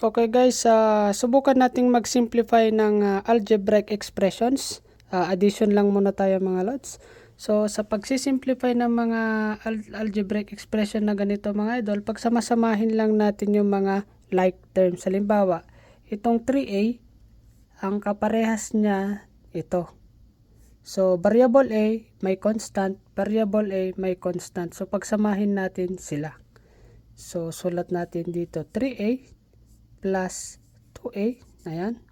Okay guys, subukan nating mag-simplify ng algebraic expressions. Addition lang muna tayo mga lods. So sa pagsisimplify ng mga algebraic expression na ganito mga idol, pagsamasamahin lang natin yung mga like terms. Halimbawa, itong 3a, ang kaparehas niya ito. So variable a may constant, variable a may constant. So pagsamahin natin sila. So sulat natin dito 3a plus 2a, ayan.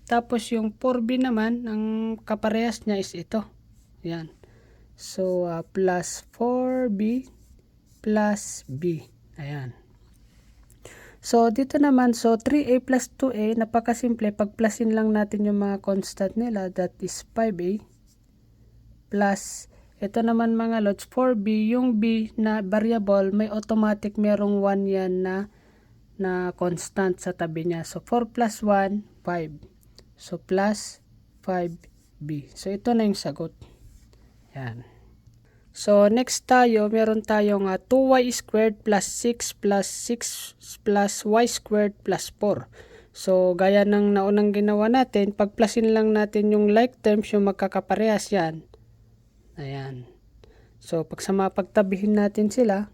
Tapos yung 4b naman, ang kaparehas niya is ito, ayan. So plus 4b plus b, ayan. So dito naman, so 3a plus 2a, napakasimple, pagplasin lang natin yung mga constant nila, that is 5a plus ito naman mga lods, 4b, yung b na variable, may automatic merong 1 yan na constant sa tabi niya. So 4 plus 1, 5. So plus 5b. So ito na yung sagot. Yan. So next tayo, meron tayong 2y squared plus 6 plus 6 plus y squared plus 4. So gaya ng naunang ginawa natin, pagplasin lang natin yung like terms, yung magkakaparehas yan. Ayan. So pagtabihin natin sila,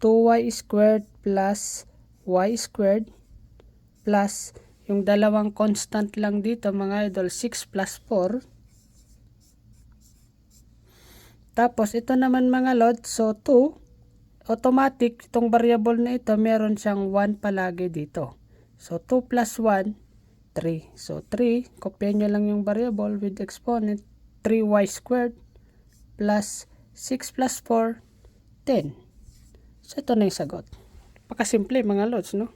2y squared plus y squared plus yung dalawang constant lang dito mga idol, 6 plus 4. Tapos ito naman mga lods, so 2, automatic itong variable na ito meron siyang 1 palagi dito. So 2 plus 1, 3. So 3, kopya nyo lang yung variable with exponent, 3y squared plus 6 plus 4, 10. So ito na yung sagot. Pakasimple mga lods, no?